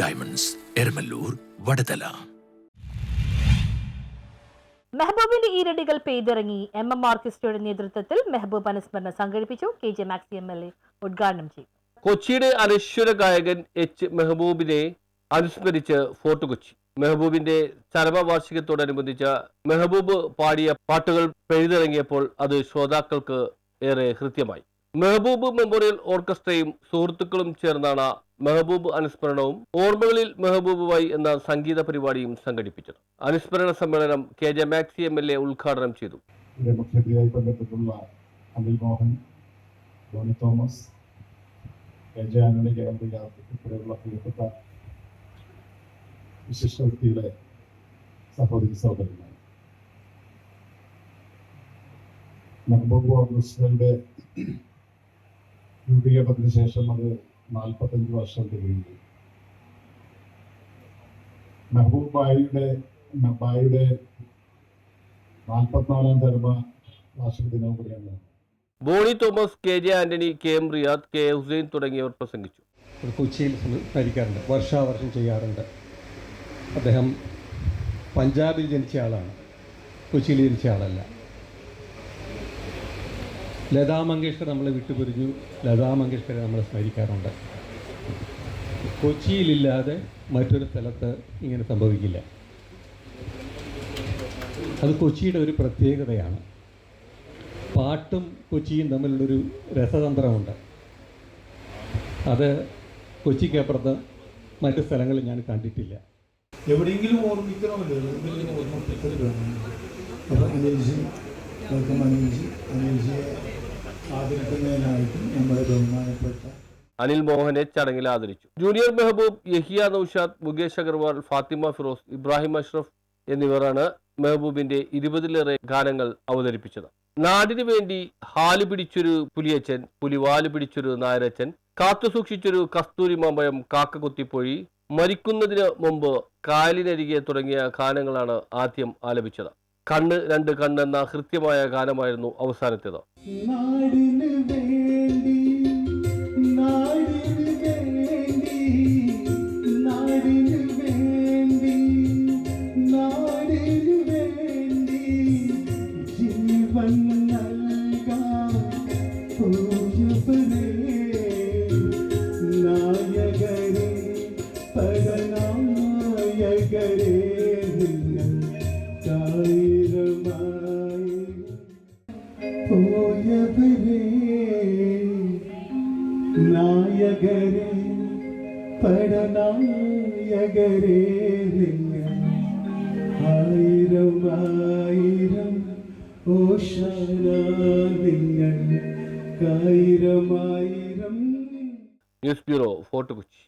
Diamonds, Eramallur, Vadathala. മെഹബൂബിന്റെ ഈരടികൾ പെയ്തിറങ്ങി. MM ഓർക്കസ്ട്രയുടെ നേതൃത്വത്തിൽ മെഹബൂബ് അനുസ്മരണം സംഘടിപ്പിച്ചു. KJ മാക്സി MLA ഉദ്ഘാടനം ചെയ്തു. കൊച്ചിയുടെ അനശ്വര ഗായകൻ H മെഹബൂബിനെ അനുസ്മരിച്ച് ഫോർട്ട് കൊച്ചി. മെഹബൂബിന്റെ ചരമവാർഷികത്തോടനുബന്ധിച്ച മെഹബൂബ് പാടിയ പാട്ടുകൾ പെയ്തിറങ്ങിയപ്പോൾ അത് ശ്രോതാക്കൾക്ക് ഏറെ ഹൃദ്യമായി. മെഹബൂബ് മെമ്മോറിയൽ ഓർക്കസ്ട്രയും സുഹൃത്തുക്കളും ചേർന്നാണ് മെഹബൂബ് അനുസ്മരണവും ഓർമ്മകളിൽ മെഹബൂബുമായി എന്ന സംഗീത പരിപാടിയും സംഘടിപ്പിച്ചത്. അനുസ്മരണ സമ്മേളനം KJ മാക്സി MLA ഉദ്ഘാടനം ചെയ്തു. മുഖ്യാതിഥിയായി പങ്കെടുത്തിട്ടുള്ള അനിൽ മോഹൻ, ജോണി തോമസ്, KJ ആന്റണി, ഉൾപ്പെടെയുള്ള പ്രിയപ്പെട്ട വിശിഷ്ട വ്യക്തികളെ, സഹോദരി സഹോദരന്മാർ, മെഹബൂബ് ഓർക്കസ്ട്രയുടെ രൂപീകരണത്തിന് ശേഷം അത് 45 വർഷം തികഞ്ഞു. മെഹബൂബ് ബായിയുടെ 44ാം ചരമ വാർഷിക ദിനവും കൂടിയാണ്. Boney Thomas, KJ Antony, KM Riyad, KA Hussain തുടങ്ങിയവർ പ്രസംഗിച്ചു. കൊച്ചിയിൽ സംസാരിക്കാറുണ്ട്, വർഷാവർഷം ചെയ്യാറുണ്ട്. അദ്ദേഹം പഞ്ചാബിൽ ജനിച്ച ആളാണ്, കൊച്ചിയിൽ ജനിച്ച ആളല്ല. ലതാ മങ്കേഷ്കർ നമ്മളെ വിട്ടുപിരിഞ്ഞു. ലതാ മങ്കേഷ്കറെ നമ്മൾ സ്മരിക്കാറുണ്ട്. കൊച്ചിയിലില്ലാതെ മറ്റൊരു സ്ഥലത്ത് ഇങ്ങനെ സംഭവിക്കില്ല. അത് കൊച്ചിയുടെ ഒരു പ്രത്യേകതയാണ്. പാട്ടും കൊച്ചിയും തമ്മിലുള്ളൊരു രസതന്ത്രമുണ്ട്. അത് കൊച്ചിക്കപ്പുറത്ത് മറ്റു സ്ഥലങ്ങളിൽ ഞാൻ കണ്ടിട്ടില്ല. എവിടെയെങ്കിലും ഓർമ്മിക്കണമല്ലോ, എവിടെയെങ്കിലും ഓർമ്മിപ്പിക്കലാണ്. അപ്പോൾ അനിൽജിയെ ആദരിക്കുന്നതിനായിട്ടും നമ്മുടെ ബഹുമാനപ്പെട്ട അനിൽ മോഹനെ ചടങ്ങിൽ ആദരിച്ചു. ജൂനിയർ മെഹബൂബ്, യഹിയ നൌഷാദ്, മുകേഷ് അഗർവാൾ, ഫാത്തിമ ഫിറോസ്, ഇബ്രാഹിം അഷ്റഫ് എന്നിവരാണ് മെഹബൂബിന്റെ 20ലേറെ ഗാനങ്ങൾ അവതരിപ്പിച്ചത്. നാടിനു വേണ്ടി ഹാല് പിടിച്ചൊരു പുലിയച്ചൻ, പുലിവാല് പിടിച്ചൊരു നായരച്ചൻ, കാത്തുസൂക്ഷിച്ചൊരു കസ്തൂരി മാമ്പഴം, കാക്ക കുത്തിപ്പോയി, മരിക്കുന്നതിന് മുമ്പ്, കായലിനരികെ തുടങ്ങിയ ഗാനങ്ങളാണ് ആദ്യം ആലപിച്ചത്. കണ്ണ് രണ്ട് കണ്ണ് എന്ന ഹൃദ്യമായ ഗാനമായിരുന്നു അവസാനത്തേത്. നായകരെ പടനായകരെ ആയിരം ആയിരം ഓശാന നിങ്ങൾക്കായിരം ആയിരം. News bureau, fort Kochi.